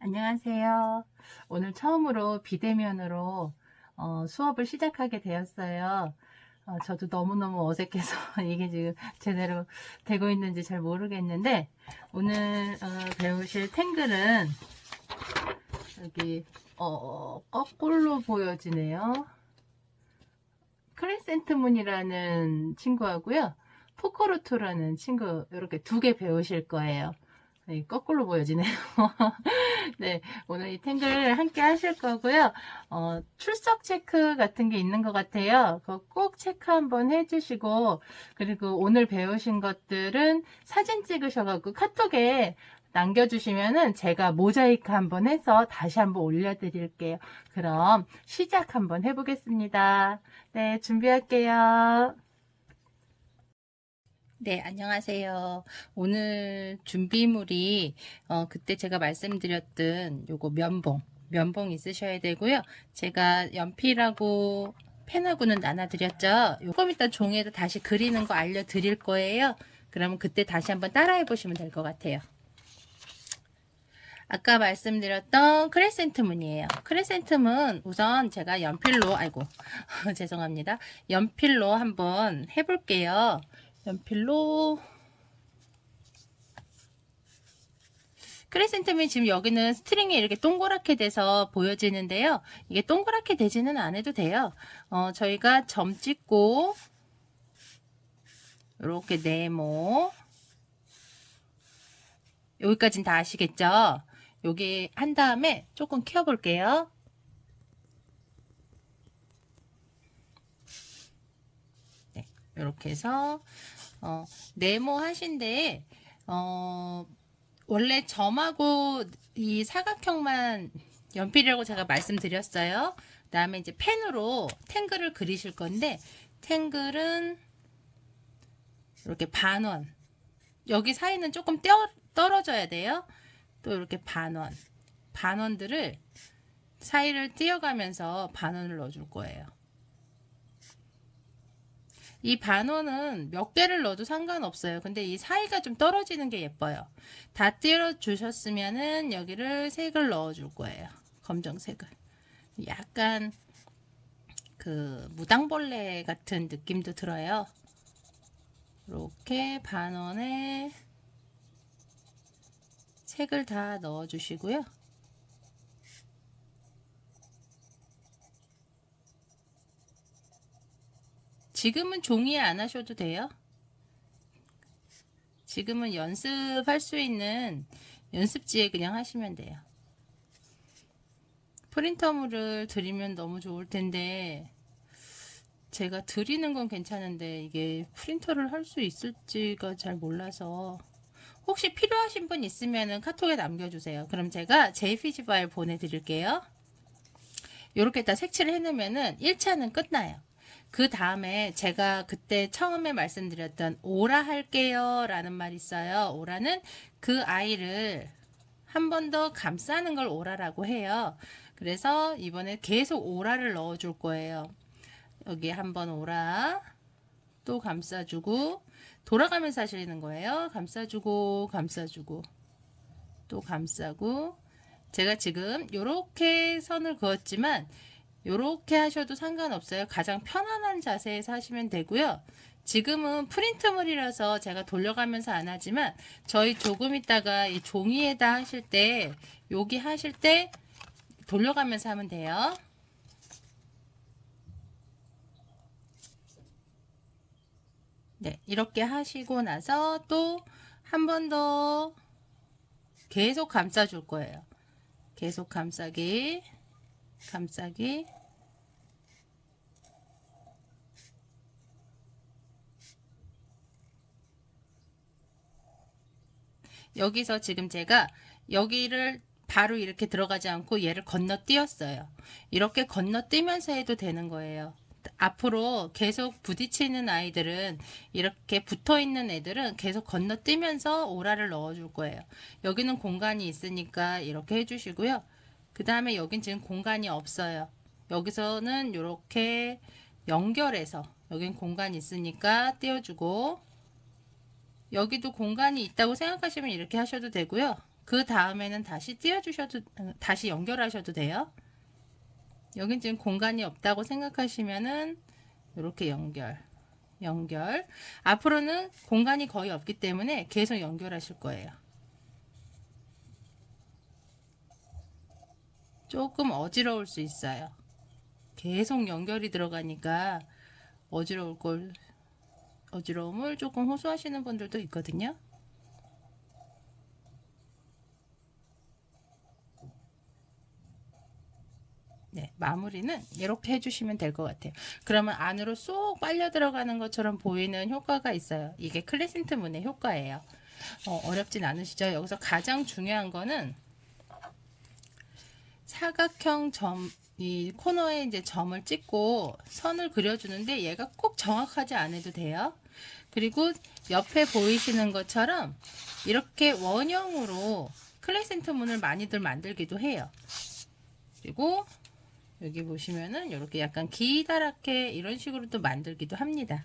안녕하세요. 오늘 처음으로 비대면으로 수업을 시작하게 되었어요. 저도 너무너무 어색해서 이게 지금 제대로 되고 있는지 잘 모르겠는데, 오늘 배우실 탱글은 여기 거꾸로 보여지네요. 크레센트 문이라는 친구하고요, 포커루트라는 친구, 이렇게 두 개 배우실 거예요. 거꾸로 보여지네요. 네, 오늘 이 탱글 함께 하실 거고요. 출석 체크 같은 게 있는 것 같아요. 그거 꼭 체크 한번 해주시고, 그리고 오늘 배우신 것들은 사진 찍으셔가지고 카톡에 남겨주시면은 제가 모자이크 한번 해서 다시 한번 올려드릴게요. 그럼 시작 한번 해보겠습니다. 네, 준비할게요. 네, 안녕하세요. 오늘 준비물이 그때 제가 말씀드렸던 요거 면봉 있으셔야 되고요. 제가 연필하고 펜하고는 나눠드렸죠. 조금 이따 종이에다 다시 그리는 거 알려드릴 거예요. 그러면 그때 다시 한번 따라해 보시면 될 것 같아요. 아까 말씀드렸던 크레센트 문이에요. 크레센트 문 우선 제가 연필로 죄송합니다. 연필로 한번 해볼게요. 연필로 크레센트면 지금 여기는 스트링이 이렇게 동그랗게 돼서 보여지는데요. 이게 동그랗게 되지는 않아도 돼요. 저희가 점 찍고 이렇게 네모 여기까지는 다 아시겠죠? 여기 한 다음에 조금 키워 볼게요. 네, 이렇게 해서 네모 하신데 원래 점하고 이 사각형만 연필이라고 제가 말씀드렸어요. 그 다음에 이제 펜으로 탱글을 그리실 건데, 탱글은 이렇게 반원, 여기 사이는 조금 떨어져야 돼요. 또 이렇게 반원들을 사이를 띄어가면서 반원을 넣어줄 거예요. 이 반원은 몇 개를 넣어도 상관없어요. 근데 이 사이가 좀 떨어지는 게 예뻐요. 다 띄워 주셨으면은 여기를 색을 넣어 줄 거예요. 검정색을. 약간 그 무당벌레 같은 느낌도 들어요. 이렇게 반원에 색을 다 넣어 주시고요. 지금은 종이에 안 하셔도 돼요. 지금은 연습할 수 있는 연습지에 그냥 하시면 돼요. 프린터물을 드리면 너무 좋을 텐데 제가 드리는 건 괜찮은데 이게 프린터를 할 수 있을지가 잘 몰라서 혹시 필요하신 분 있으면 카톡에 남겨주세요. 그럼 제가 JPG 파일 보내드릴게요. 이렇게 다 색칠을 해놓으면 1차는 끝나요. 그 다음에 제가 그때 처음에 말씀드렸던 오라 할게요 라는 말이 있어요. 오라는 그 아이를 한 번 더 감싸는 걸 오라라고 해요. 그래서 이번에 계속 오라를 넣어 줄 거예요. 여기 한번 오라 또 감싸주고 돌아가면서 하시는 거예요. 감싸주고 감싸주고 또 감싸고 제가 지금 이렇게 선을 그었지만 이렇게 하셔도 상관없어요. 가장 편안한 자세에서 하시면 되고요. 지금은 프린트물이라서 제가 돌려가면서 안 하지만 저희 조금 있다가 이 종이에다 하실 때 여기 하실 때 돌려가면서 하면 돼요. 네, 이렇게 하시고 나서 또 한 번 더 계속 감싸 줄 거예요. 계속 감싸기 감싸기 여기서 지금 제가 여기를 바로 이렇게 들어가지 않고 얘를 건너뛰었어요. 이렇게 건너뛰면서 해도 되는 거예요. 앞으로 계속 부딪히는 아이들은 이렇게 붙어 있는 애들은 계속 건너뛰면서 오라를 넣어 줄 거예요. 여기는 공간이 있으니까 이렇게 해주시고요. 그 다음에 여긴 지금 공간이 없어요. 여기서는 이렇게 연결해서 여긴 공간이 있으니까 띄워주고 여기도 공간이 있다고 생각하시면 이렇게 하셔도 되고요. 그 다음에는 다시 띄워주셔도, 다시 연결하셔도 돼요. 여긴 지금 공간이 없다고 생각하시면은 이렇게 연결. 앞으로는 공간이 거의 없기 때문에 계속 연결하실 거예요. 조금 어지러울 수 있어요. 계속 연결이 들어가니까 어지러움을 조금 호소하시는 분들도 있거든요. 네, 마무리는 이렇게 해주시면 될 것 같아요. 그러면 안으로 쏙 빨려 들어가는 것처럼 보이는 효과가 있어요. 이게 클레센트 문의 효과예요. 어렵진 않으시죠? 여기서 가장 중요한 거는 사각형 이 코너에 이제 점을 찍고 선을 그려주는데 얘가 꼭 정확하지 않아도 돼요. 그리고 옆에 보이시는 것처럼 이렇게 원형으로 클레센트 문을 많이들 만들기도 해요. 그리고 여기 보시면은 이렇게 약간 기다랗게 이런 식으로 또 만들기도 합니다.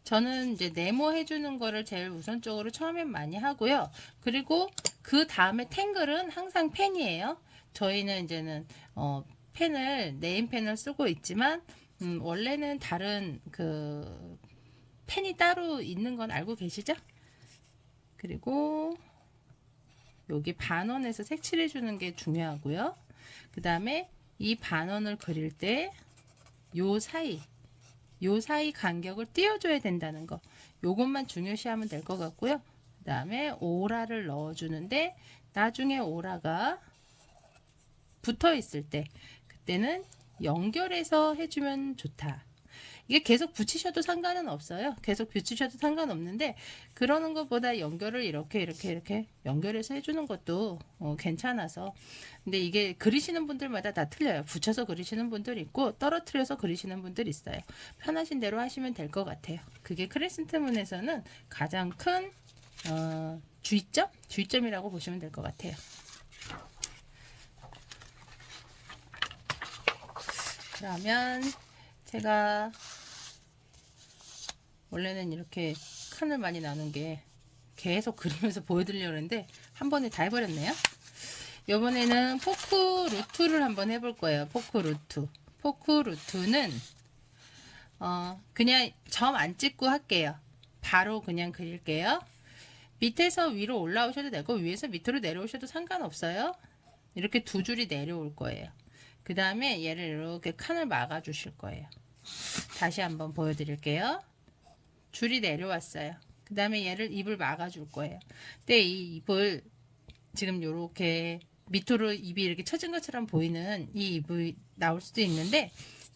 저는 이제 네모 해주는 거를 제일 우선적으로 처음엔 많이 하고요. 그리고 그 다음에 탱글은 항상 펜이에요. 저희는 이제는 네임펜을 쓰고 있지만 원래는 다른 그 펜이 따로 있는 건 알고 계시죠? 그리고 여기 반원에서 색칠해 주는 게 중요하고요. 그 다음에 이 반원을 그릴 때 요 사이 간격을 띄워줘야 된다는 거, 요것만 중요시하면 될 것 같고요. 그 다음에 오라를 넣어주는데 나중에 오라가 붙어 있을 때 그때는 연결해서 해주면 좋다. 이게 계속 붙이셔도 상관은 없어요. 계속 붙이셔도 상관없는데 그러는 것보다 연결을 이렇게 연결해서 해주는 것도 괜찮아서. 근데 이게 그리시는 분들마다 다 틀려요. 붙여서 그리시는 분들 있고 떨어뜨려서 그리시는 분들 있어요. 편하신 대로 하시면 될 것 같아요. 그게 크레센트문에서는 가장 큰 주의점이라고 보시면 될 것 같아요. 그러면 제가 원래는 이렇게 칸을 많이 나눈 게 계속 그리면서 보여드리려고 했는데 한 번에 다 해버렸네요. 이번에는 포크 루트를 한번 해볼 거예요. 포크 루트는 그냥 점 안 찍고 할게요. 바로 그냥 그릴게요. 밑에서 위로 올라오셔도 되고 위에서 밑으로 내려오셔도 상관없어요. 이렇게 두 줄이 내려올 거예요. 그 다음에 얘를 이렇게 칸을 막아 주실 거예요. 다시 한번 보여드릴게요. 줄이 내려왔어요. 그 다음에 얘를 입을 막아 줄 거예요. 근데 이 입을 지금 이렇게 밑으로 입이 이렇게 처진 것처럼 보이는 이 입이 나올 수도 있는데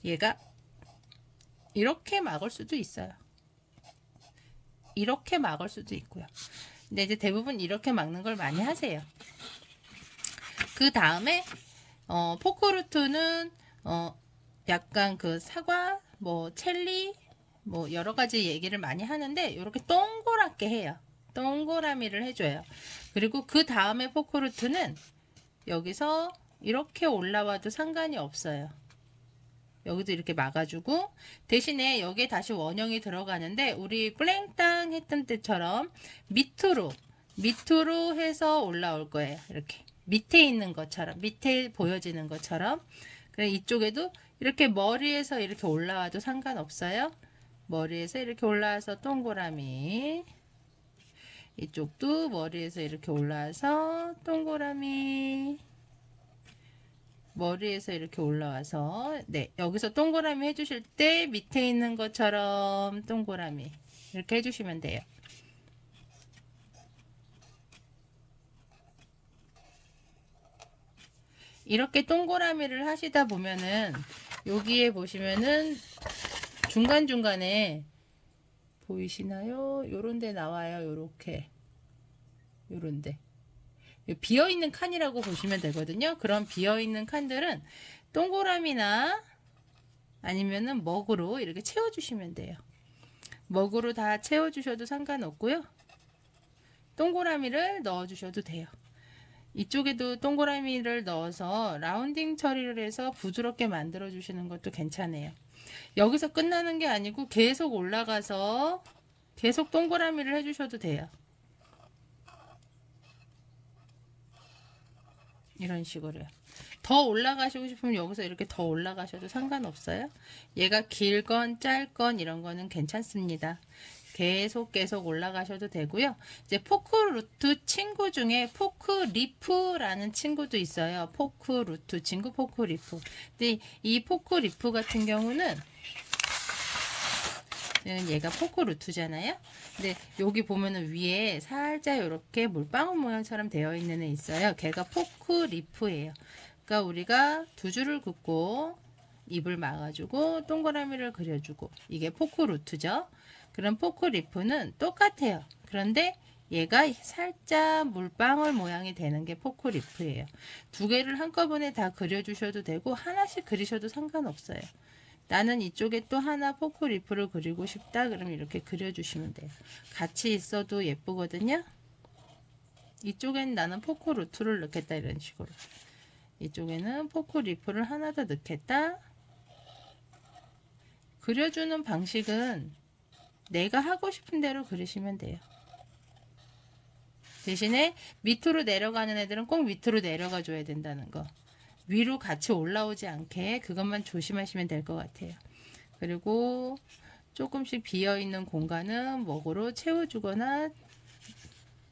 얘가 이렇게 막을 수도 있어요. 이렇게 막을 수도 있고요. 근데 이제 대부분 이렇게 막는 걸 많이 하세요. 그 다음에 포크루트는 약간 그 사과, 뭐 첼리, 뭐 여러 가지 얘기를 많이 하는데 이렇게 동그랗게 해요. 동그라미를 해줘요. 그리고 그 다음에 포크루트는 여기서 이렇게 올라와도 상관이 없어요. 여기도 이렇게 막아주고 대신에 여기에 다시 원형이 들어가는데 우리 플랭땅 했던 때처럼 밑으로 해서 올라올 거예요. 이렇게 밑에 있는 것처럼, 밑에 보여지는 것처럼. 그래 이쪽에도 이렇게 머리에서 이렇게 올라와도 상관없어요. 머리에서 이렇게 올라와서 동그라미, 이쪽도 머리에서 이렇게 올라와서 동그라미, 머리에서 이렇게 올라와서, 네, 여기서 동그라미 해주실 때 밑에 있는 것처럼 동그라미 이렇게 해주시면 돼요. 이렇게 동그라미를 하시다 보면은 여기에 보시면은 중간중간에 보이시나요? 요런 데 나와요. 요렇게 요런 데 비어있는 칸이라고 보시면 되거든요. 그런 비어있는 칸들은 동그라미나 아니면은 먹으로 이렇게 채워주시면 돼요. 먹으로 다 채워주셔도 상관없고요. 동그라미를 넣어주셔도 돼요. 이쪽에도 동그라미를 넣어서 라운딩 처리를 해서 부드럽게 만들어 주시는 것도 괜찮아요. 여기서 끝나는 게 아니고 계속 올라가서 계속 동그라미를 해주셔도 돼요. 이런 식으로요. 더 올라가시고 싶으면 여기서 이렇게 더 올라가셔도 상관없어요. 얘가 길건 짧건 이런 거는 괜찮습니다. 계속 올라가셔도 되고요. 이제 포크 루트 친구 중에 포크 리프라는 친구도 있어요. 포크 루트 친구 포크 리프. 근데 이 포크 리프 같은 경우는 얘가 포크 루트잖아요. 근데 여기 보면은 위에 살짝 이렇게 물방울 모양처럼 되어 있는 애 있어요. 걔가 포크 리프예요. 그러니까 우리가 두 줄을 긋고 입을 막아주고 동그라미를 그려주고 이게 포크 루트죠. 그럼 포크 리프는 똑같아요. 그런데 얘가 살짝 물방울 모양이 되는 게 포크 리프예요. 두 개를 한꺼번에 다 그려주셔도 되고 하나씩 그리셔도 상관없어요. 나는 이쪽에 또 하나 포크 리프를 그리고 싶다. 그럼 이렇게 그려주시면 돼요. 같이 있어도 예쁘거든요. 이쪽엔 나는 포크 루트를 넣겠다. 이런 식으로. 이쪽에는 포크 리프를 하나 더 넣겠다. 그려주는 방식은 내가 하고 싶은 대로 그리시면 돼요. 대신에 밑으로 내려가는 애들은 꼭 밑으로 내려가 줘야 된다는 거. 위로 같이 올라오지 않게 그것만 조심하시면 될 것 같아요. 그리고 조금씩 비어있는 공간은 먹으로 채워주거나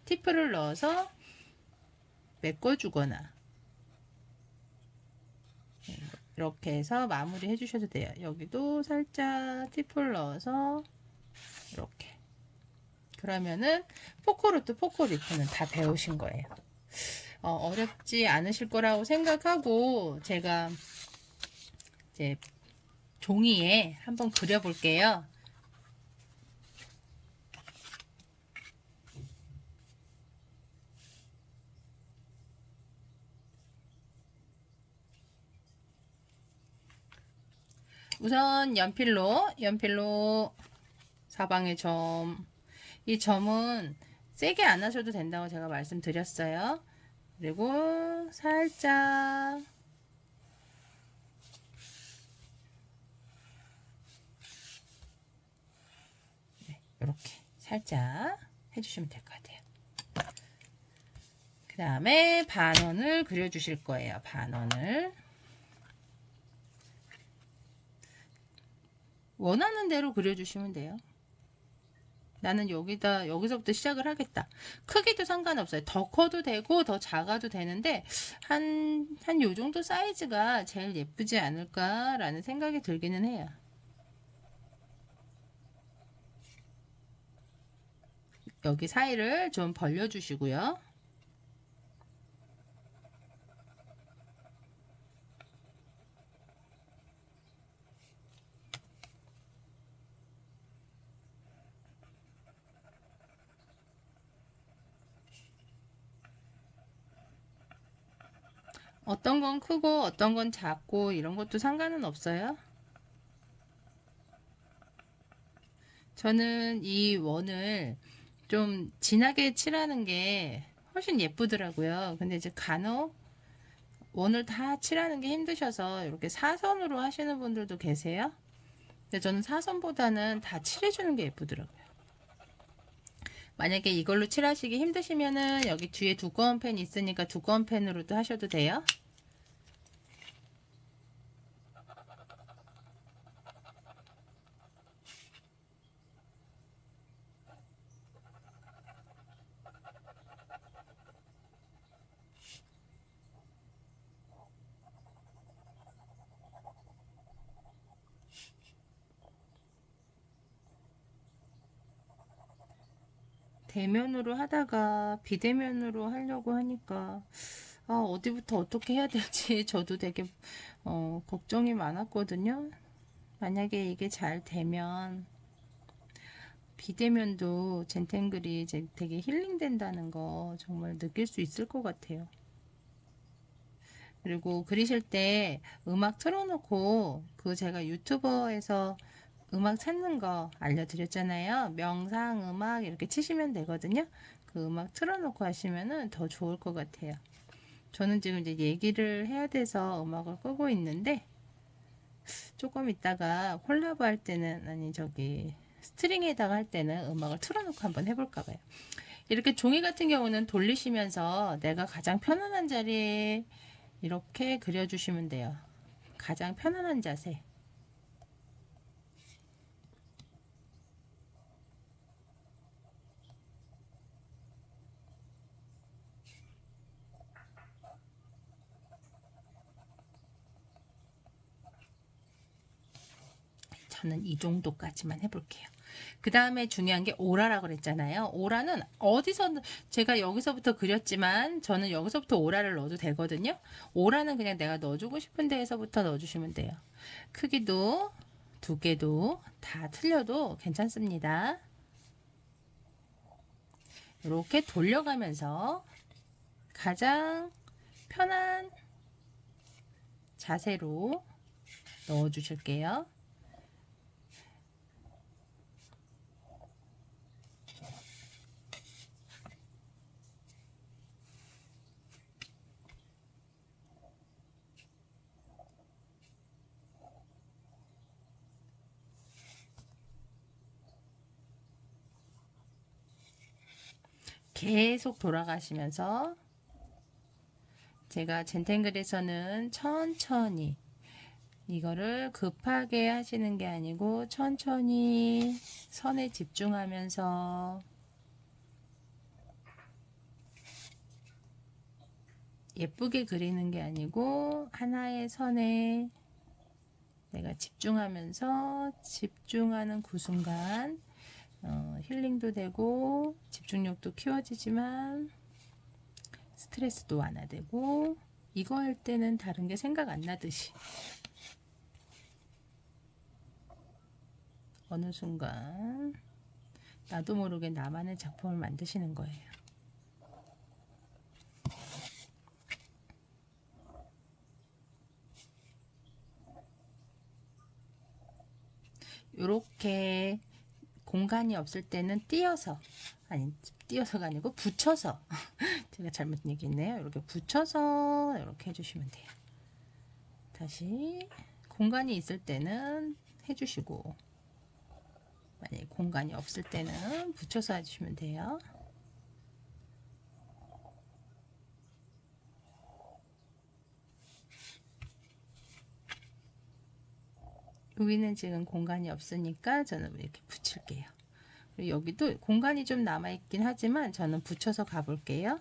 티프를 넣어서 메꿔주거나 이렇게 해서 마무리 해주셔도 돼요. 여기도 살짝 티프를 넣어서 이렇게. 그러면은 포크루트 포크리프는 다 배우신 거예요. 어렵지 않으실 거라고 생각하고 제가 이제 종이에 한번 그려 볼게요. 우선 연필로 사방의 점, 이 점은 세게 안 하셔도 된다고 제가 말씀드렸어요. 그리고 살짝 이렇게 살짝 해주시면 될 것 같아요. 그 다음에 반원을 그려주실 거예요. 반원을 원하는 대로 그려주시면 돼요. 나는 여기서부터 시작을 하겠다. 크기도 상관없어요. 더 커도 되고 더 작아도 되는데 한 요 정도 사이즈가 제일 예쁘지 않을까라는 생각이 들기는 해요. 여기 사이를 좀 벌려주시고요. 어떤 건 크고 어떤 건 작고 이런 것도 상관은 없어요. 저는 이 원을 좀 진하게 칠하는 게 훨씬 예쁘더라고요. 근데 이제 간혹 원을 다 칠하는 게 힘드셔서 이렇게 사선으로 하시는 분들도 계세요. 근데 저는 사선보다는 다 칠해주는 게 예쁘더라고요. 만약에 이걸로 칠하시기 힘드시면은 여기 뒤에 두꺼운 펜 있으니까 두꺼운 펜으로도 하셔도 돼요. 대면으로 하다가 비대면으로 하려고 하니까 어디부터 어떻게 해야 될지 저도 되게 걱정이 많았거든요. 만약에 이게 잘 되면 비대면도 젠탱글이 이제 되게 힐링된다는 거 정말 느낄 수 있을 것 같아요. 그리고 그리실 때 음악 틀어놓고 그 제가 유튜버에서 음악 찾는 거 알려드렸잖아요. 명상 음악 이렇게 치시면 되거든요. 그 음악 틀어놓고 하시면은 더 좋을 것 같아요. 저는 지금 이제 얘기를 해야 돼서 음악을 끄고 있는데 조금 있다가 콜라보 할 때는 아니 저기 스트링에다가 할 때는 음악을 틀어놓고 한번 해볼까 봐요. 이렇게 종이 같은 경우는 돌리시면서 내가 가장 편안한 자리에 이렇게 그려주시면 돼요. 가장 편안한 자세. 저는 이 정도까지만 해볼게요. 그 다음에 중요한 게 오라라고 그랬잖아요. 오라는 어디서, 제가 여기서부터 그렸지만 저는 여기서부터 오라를 넣어도 되거든요. 오라는 그냥 내가 넣어주고 싶은 데에서부터 넣어주시면 돼요. 크기도 두께도 다 틀려도 괜찮습니다. 이렇게 돌려가면서 가장 편한 자세로 넣어 주실게요. 계속 돌아가시면서 제가 젠텐글에서는 천천히, 이거를 급하게 하시는 게 아니고 천천히 선에 집중하면서 예쁘게 그리는 게 아니고 하나의 선에 내가 집중하면서 집중하는 그 순간 힐링도 되고 집중력도 키워지지만 스트레스도 완화되고, 이거 할 때는 다른 게 생각 안 나듯이 어느 순간 나도 모르게 나만의 작품을 만드시는 거예요. 이렇게 공간이 없을 때는 띄어서, 아니 띄어서가 아니고 붙여서 제가 잘못 얘기했네요. 이렇게 붙여서 이렇게 해주시면 돼요. 다시 공간이 있을 때는 해주시고, 만약에 공간이 없을 때는 붙여서 해주시면 돼요. 여기는 지금 공간이 없으니까 저는 이렇게 붙일게요. 그리고 여기도 공간이 좀 남아있긴 하지만 저는 붙여서 가볼게요.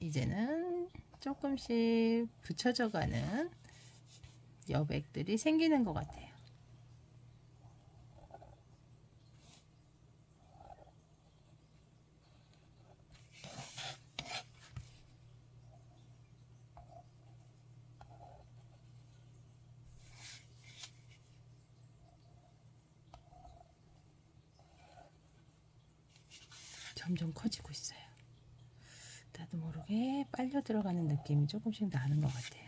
이제는 조금씩 붙여져 가는 여백들이 생기는 것 같아요. 점점 커지고 있어요. 나도 모르게 빨려 들어가는 느낌이 조금씩 나는 것 같아요.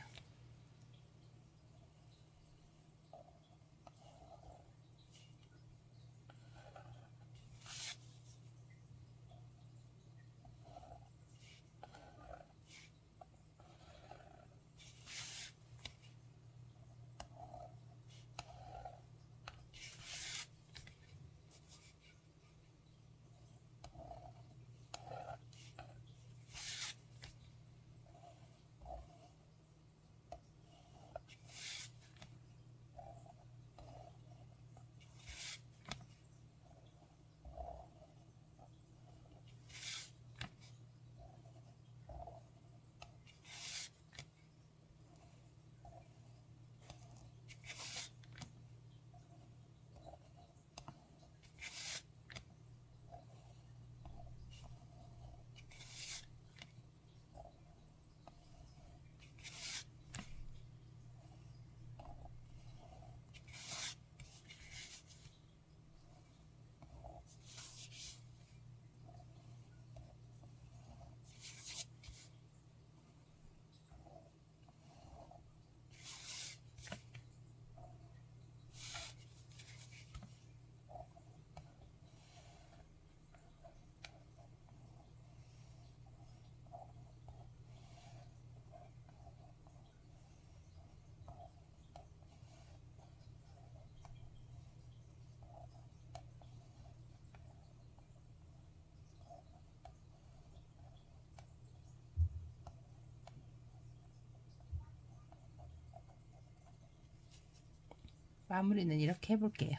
마무리는 이렇게 해볼게요.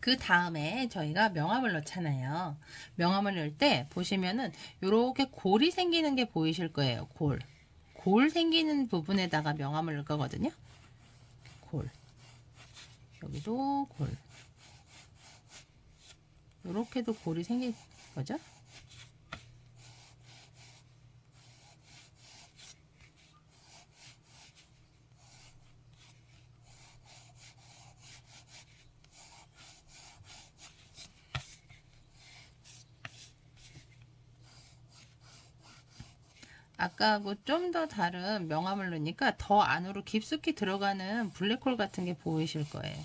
그 다음에 저희가 명암을 넣잖아요. 명암을 넣을 때 보시면은 이렇게 골이 생기는 게 보이실 거예요. 골 생기는 부분에다가 명암을 넣을 거거든요. 골. 여기도 골. 이렇게도 골이 생긴 거죠. 아까하고 좀 더 다른 명암을 넣으니까 더 안으로 깊숙이 들어가는 블랙홀 같은 게 보이실 거예요.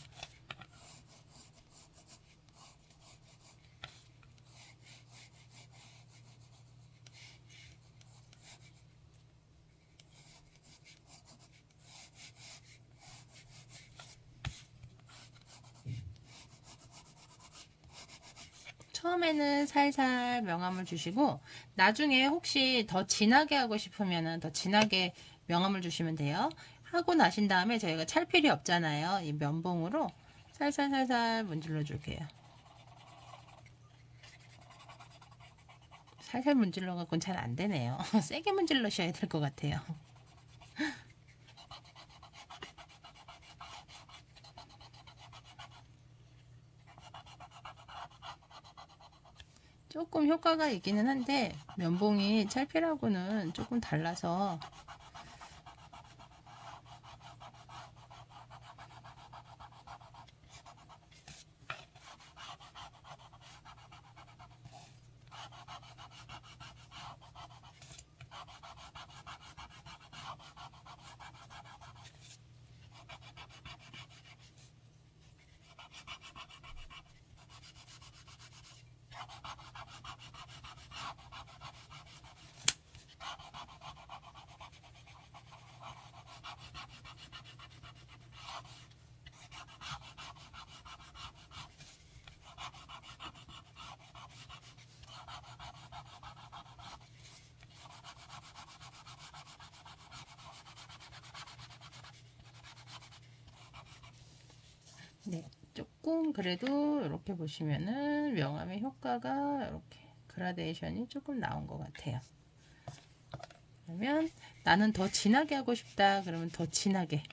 처음에는 살살 명암을 주시고 나중에 혹시 더 진하게 하고 싶으면 더 진하게 명암을 주시면 돼요. 하고 나신 다음에 저희가 찰 필요 없잖아요. 이 면봉으로 살살 문질러 줄게요. 살살 문질러 갖고는 잘 안 되네요. 세게 문질러셔야 될 것 같아요. 조금 효과가 있기는 한데 면봉이 찰필하고는 조금 달라서 네, 조금 그래도 이렇게 보시면은 명암의 효과가 이렇게 그라데이션이 조금 나온 것 같아요. 그러면 나는 더 진하게 하고 싶다 그러면 더 진하게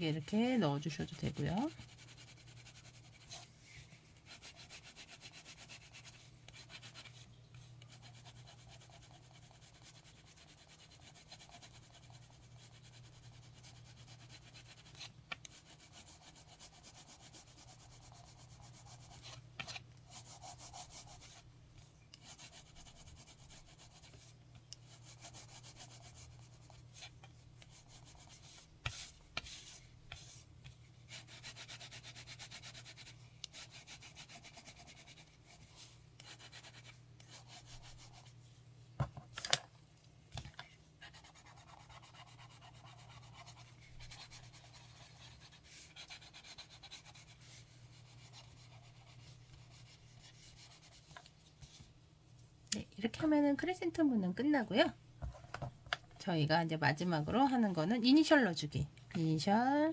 이렇게 넣어 주셔도 되고요. 네, 이렇게 하면은 크레센트 문은 끝나고요. 저희가 이제 마지막으로 하는 거는 이니셜 넣어주기. 이니셜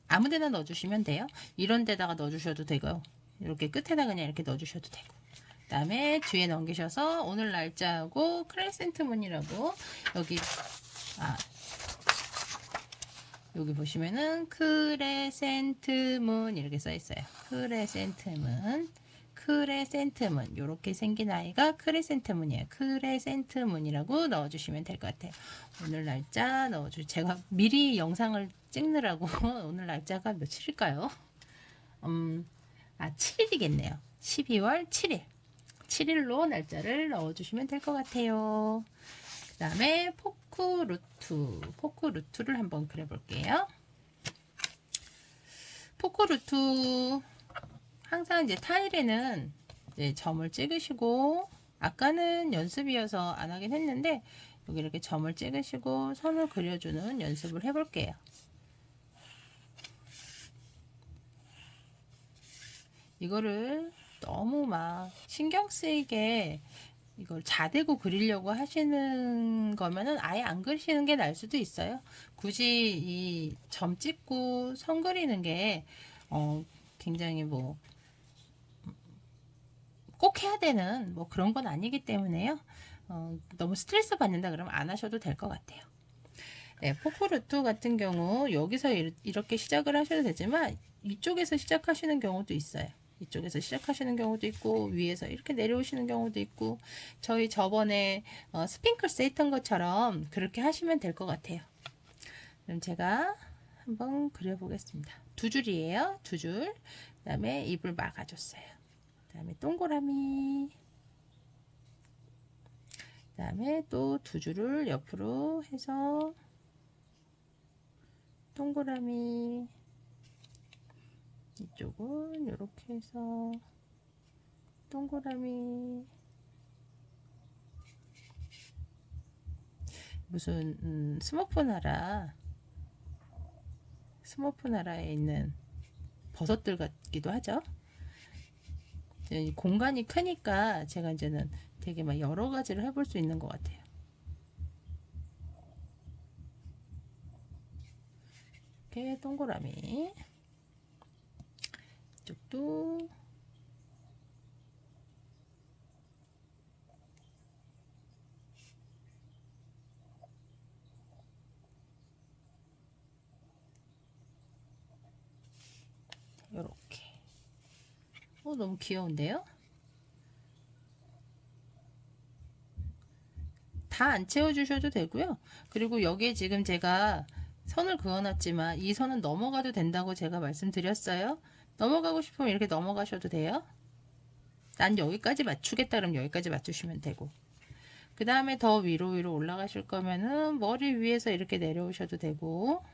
아무데나 넣어주시면 돼요. 이런 데다가 넣어주셔도 되고요. 이렇게 끝에다 그냥 이렇게 넣어주셔도 되고. 그 다음에 뒤에 넘기셔서 오늘 날짜하고 크레센트 문이라고 여기 여기 보시면은 크레센트 문 이렇게 써 있어요. 크레센트 문 이렇게 생긴 아이가 크레센트 문이에요. 크레센트 문이라고 넣어주시면 될 것 같아요. 오늘 날짜 제가 미리 영상을 찍느라고 오늘 날짜가 며칠일까요? 7일이겠네요. 12월 7일. 7일로 날짜를 넣어주시면 될 것 같아요. 그 다음에 포크 루트를 한번 그려볼게요. 포크 루트 항상 이제 타일에는 이제 점을 찍으시고 아까는 연습이어서 안 하긴 했는데 여기 이렇게 점을 찍으시고 선을 그려주는 연습을 해볼게요. 이거를 너무 막 신경 쓰이게 이걸 자대고 그리려고 하시는 거면은 아예 안 그리시는 게 나을 수도 있어요. 굳이 이 점 찍고 선 그리는 게 굉장히 뭐 꼭 해야 되는 뭐 그런 건 아니기 때문에요. 너무 스트레스 받는다 그러면 안 하셔도 될 것 같아요. 네, 포크루트 같은 경우 여기서 이렇게 시작을 하셔도 되지만 이쪽에서 시작하시는 경우도 있어요. 이쪽에서 시작하시는 경우도 있고 위에서 이렇게 내려오시는 경우도 있고 저희 저번에 스핑클스 했던 것처럼 그렇게 하시면 될 것 같아요. 그럼 제가 한번 그려보겠습니다. 두 줄이에요. 두 줄. 그 다음에 입을 막아줬어요. 그 다음에 동그라미. 그 다음에 또 두 줄을 옆으로 해서 동그라미. 이쪽은 이렇게 해서 동그라미. 무슨 스머프 나라에 있는 버섯들 같기도 하죠. 공간이 크니까 제가 이제는 되게 막 여러 가지를 해볼 수 있는 것 같아요. 이렇게 동그라미. 이쪽도 이렇게. 너무 귀여운데요? 다 안 채워주셔도 되고요. 그리고 여기에 지금 제가 선을 그어놨지만 이 선은 넘어가도 된다고 제가 말씀드렸어요. 넘어가고 싶으면 이렇게 넘어가셔도 돼요. 난 여기까지 맞추겠다 그러면 여기까지 맞추시면 되고, 그 다음에 더 위로 올라가실 거면은 머리 위에서 이렇게 내려오셔도 되고,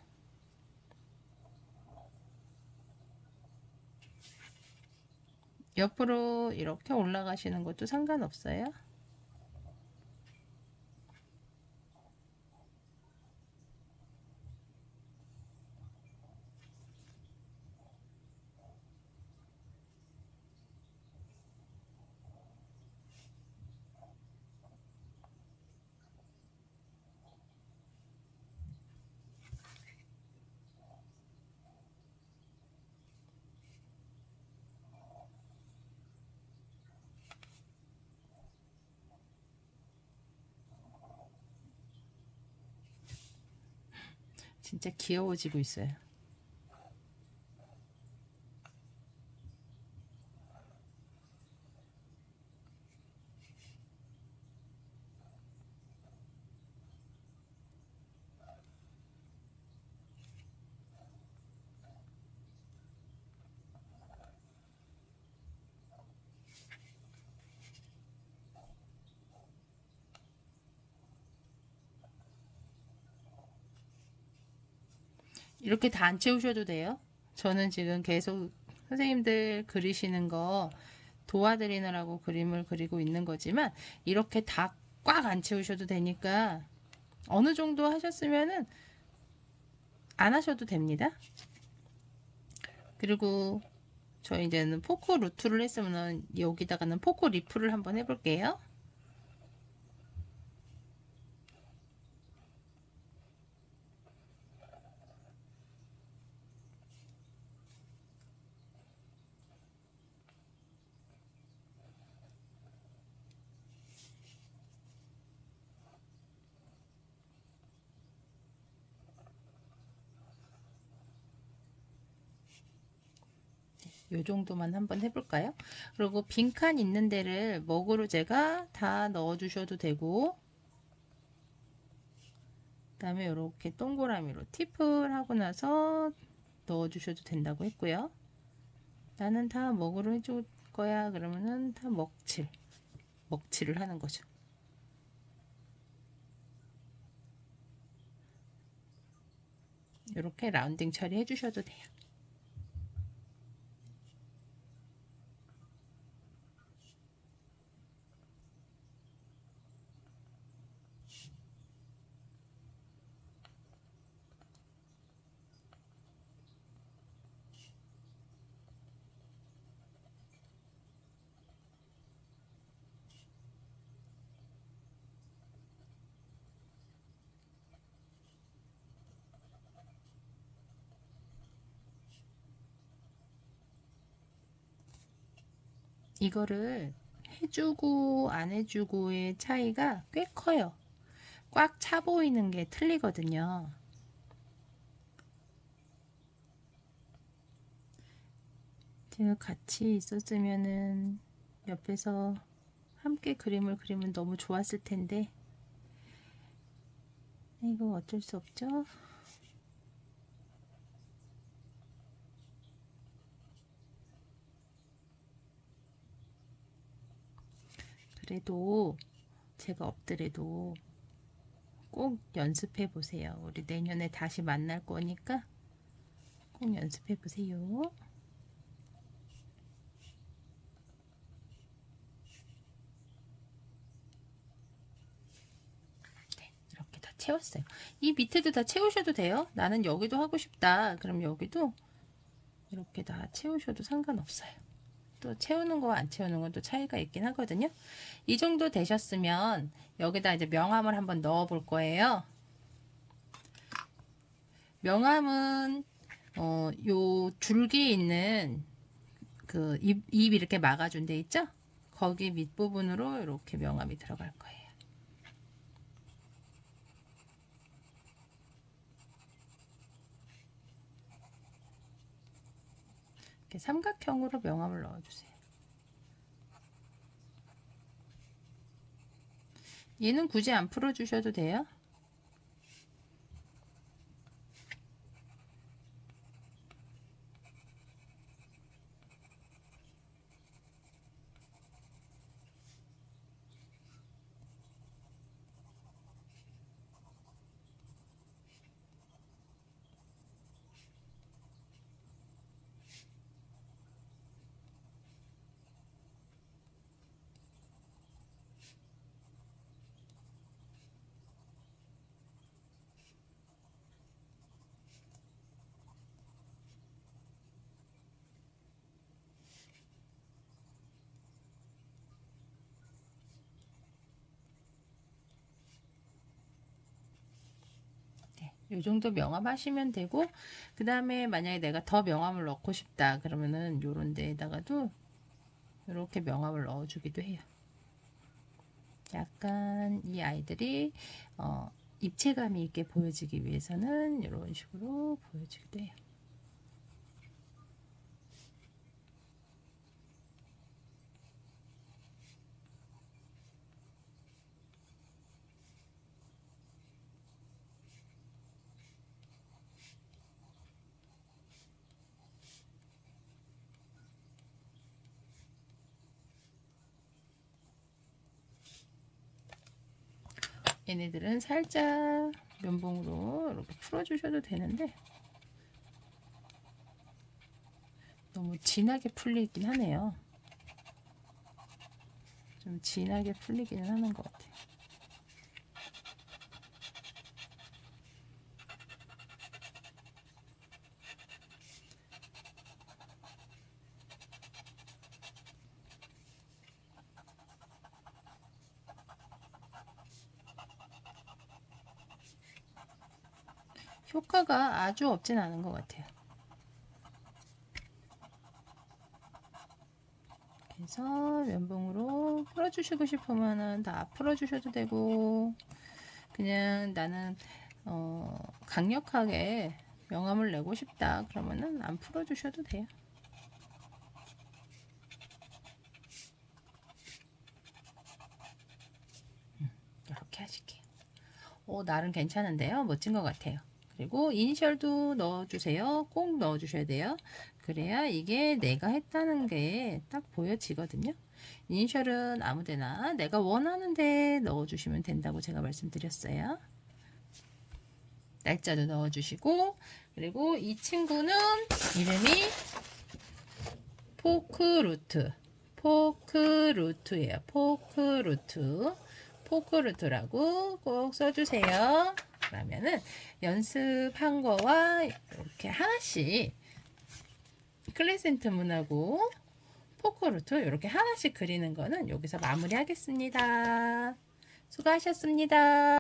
옆으로 이렇게 올라가시는 것도 상관없어요. 진짜 귀여워지고 있어요. 이렇게 다 안 채우셔도 돼요. 저는 지금 계속 선생님들 그리시는 거 도와드리느라고 그림을 그리고 있는 거지만 이렇게 다 꽉 안 채우셔도 되니까 어느 정도 하셨으면은 안 하셔도 됩니다. 그리고 저 이제는 포크 루트를 했으면 여기다가는 포크 리프를 한번 해볼게요. 요 정도만 한번 해볼까요? 그리고 빈칸 있는 데를 먹으로 제가 다 넣어 주셔도 되고, 그 다음에 이렇게 동그라미로 팁을 하고 나서 넣어 주셔도 된다고 했고요. 나는 다 먹으로 해줄 거야 그러면은 다 먹칠을 하는 거죠. 이렇게 라운딩 처리해 주셔도 돼요. 이거를 해주고 안 해주고의 차이가 꽤 커요. 꽉 차 보이는 게 틀리거든요. 제가 같이 있었으면은 옆에서 함께 그림을 그리면 너무 좋았을 텐데 이거 어쩔 수 없죠. 그래도 제가 없더라도 꼭 연습해 보세요. 우리 내년에 다시 만날 거니까 꼭 연습해 보세요. 네, 이렇게 다 채웠어요. 이 밑에도 다 채우셔도 돼요. 나는 여기도 하고 싶다. 그럼 여기도 이렇게 다 채우셔도 상관없어요. 또 채우는 거와 안 채우는 건 또 차이가 있긴 하거든요. 이 정도 되셨으면 여기다 이제 명암을 한번 넣어 볼 거예요. 명암은 요 줄기에 있는 그 입 이렇게 막아준 데 있죠? 거기 밑부분으로 이렇게 명암이 들어갈 거예요. 이렇게 삼각형으로 명암을 넣어주세요. 얘는 굳이 안 풀어주셔도 돼요. 이 정도 명암 하시면 되고, 그 다음에 만약에 내가 더 명암을 넣고 싶다 그러면은 요런 데에다가도 이렇게 명암을 넣어 주기도 해요. 약간 이 아이들이 입체감이 있게 보여지기 위해서는 이런 식으로 보여지기도 해요. 얘네들은 살짝 면봉으로 이렇게 풀어주셔도 되는데 너무 진하게 풀리긴 하네요. 좀 진하게 풀리기는 하는 것 같아요. 효과가 아주 없진 않은 것 같아요. 그래서 면봉으로 풀어주시고 싶으면은 다 풀어주셔도 되고 그냥 나는 강력하게 명암을 내고 싶다 그러면은 안 풀어주셔도 돼요. 이렇게 하실게요. 나름 괜찮은데요. 멋진 것 같아요. 그리고 이니셜도 넣어주세요. 꼭 넣어주셔야 돼요. 그래야 이게 내가 했다는 게 딱 보여지거든요. 이니셜은 아무데나 내가 원하는데 넣어주시면 된다고 제가 말씀드렸어요. 날짜도 넣어주시고 그리고 이 친구는 이름이 포크루트예요. 포크루트라고 꼭 써주세요. 그러면은 연습한 거와 이렇게 하나씩 클레센트 문하고 포크루트 이렇게 하나씩 그리는 거는 여기서 마무리 하겠습니다. 수고하셨습니다.